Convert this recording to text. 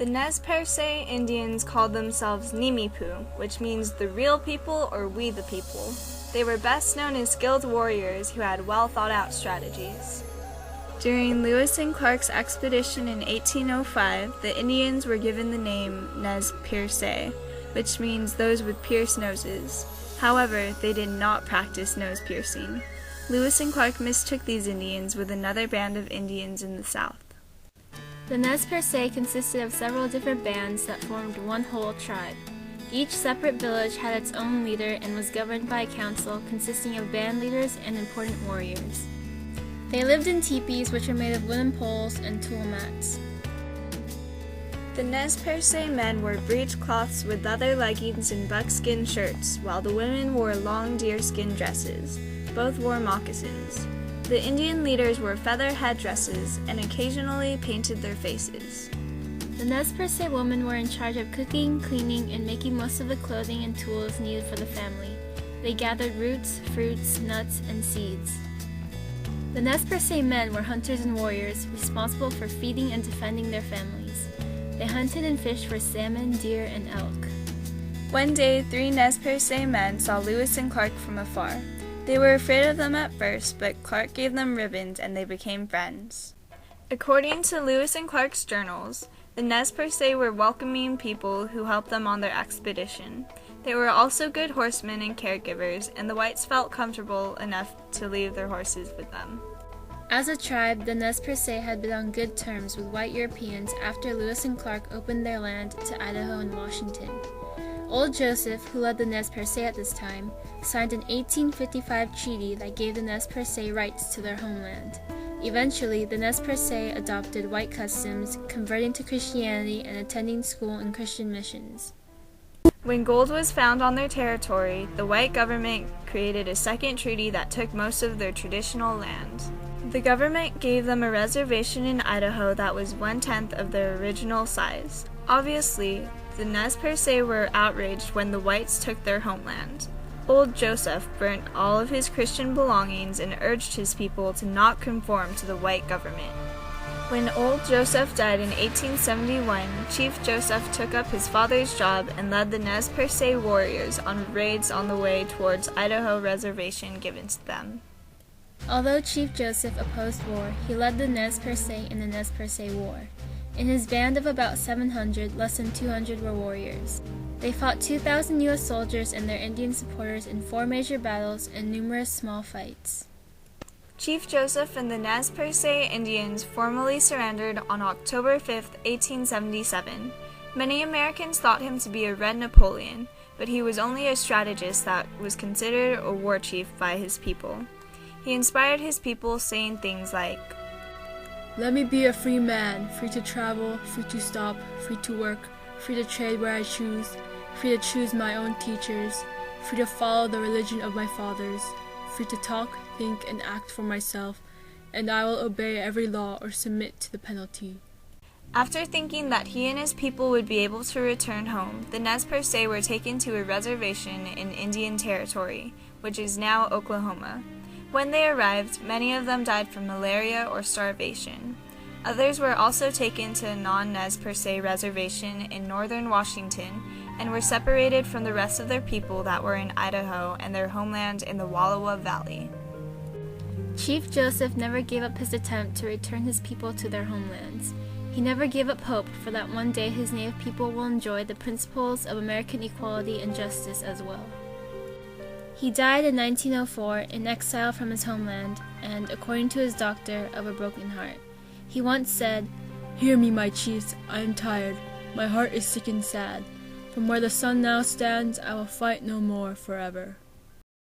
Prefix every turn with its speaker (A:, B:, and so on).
A: The Nez Perce Indians called themselves Nimipu, which means the real people or we the people. They were best known as skilled warriors who had well thought out strategies. During Lewis and Clark's expedition in 1805, the Indians were given the name Nez Perce, which means those with pierced noses. However, they did not practice nose piercing. Lewis and Clark mistook these Indians with another band of Indians in the south.
B: The Nez Perce consisted of several different bands that formed one whole tribe. Each separate village had its own leader and was governed by a council consisting of band leaders and important warriors. They lived in teepees, which were made of wooden poles and tool mats.
A: The Nez Perce men wore breechcloths with leather leggings and buckskin shirts, while the women wore long deerskin dresses. Both wore moccasins. The Indian leaders wore feather headdresses and occasionally painted their faces.
B: The Nez Perce women were in charge of cooking, cleaning, and making most of the clothing and tools needed for the family. They gathered roots, fruits, nuts, and seeds. The Nez Perce men were hunters and warriors, responsible for feeding and defending their families. They hunted and fished for salmon, deer, and elk.
A: One day, 3 Nez Perce men saw Lewis and Clark from afar. They were afraid of them at first, but Clark gave them ribbons and they became friends. According to Lewis and Clark's journals, the Nez Perce were welcoming people who helped them on their expedition. They were also good horsemen and caregivers, and the whites felt comfortable enough to leave their horses with them.
B: As a tribe, the Nez Perce had been on good terms with white Europeans after Lewis and Clark opened their land to Idaho and Washington. Old Joseph, who led the Nez Perce at this time, signed an 1855 treaty that gave the Nez Perce rights to their homeland. Eventually, the Nez Perce adopted white customs, converting to Christianity and attending school and Christian missions.
A: When gold was found on their territory, the white government created a second treaty that took most of their traditional land. The government gave them a reservation in Idaho that was 1/10 of their original size. Obviously, the Nez Perce were outraged when the whites took their homeland. Old Joseph burnt all of his Christian belongings and urged his people to not conform to the white government. When Old Joseph died in 1871, Chief Joseph took up his father's job and led the Nez Perce warriors on raids on the way towards Idaho reservation given to them.
B: Although Chief Joseph opposed war, he led the Nez Perce in the Nez Perce War. In his band of about 700, less than 200 were warriors. They fought 2,000 U.S. soldiers and their Indian supporters in 4 major battles and numerous small fights.
A: Chief Joseph and the Nez Perce Indians formally surrendered on October 5, 1877. Many Americans thought him to be a Red Napoleon, but he was only a strategist that was considered a war chief by his people. He inspired his people, saying things like,
C: "Let me be a free man, free to travel, free to stop, free to work, free to trade where I choose, free to choose my own teachers, free to follow the religion of my fathers, free to talk, think, and act for myself, and I will obey every law or submit to the penalty."
A: After thinking that he and his people would be able to return home, the Nez Perce were taken to a reservation in Indian Territory, which is now Oklahoma. When they arrived, many of them died from malaria or starvation. Others were also taken to a non-Nez Perce reservation in northern Washington and were separated from the rest of their people that were in Idaho and their homeland in the Wallowa Valley.
B: Chief Joseph never gave up his attempt to return his people to their homelands. He never gave up hope for that one day his native people will enjoy the principles of American equality and justice as well. He died in 1904 in exile from his homeland and, according to his doctor, of a broken heart. He once said, "Hear me, my chiefs, I am tired. My heart is sick and sad. From where the sun now stands, I will fight no more forever."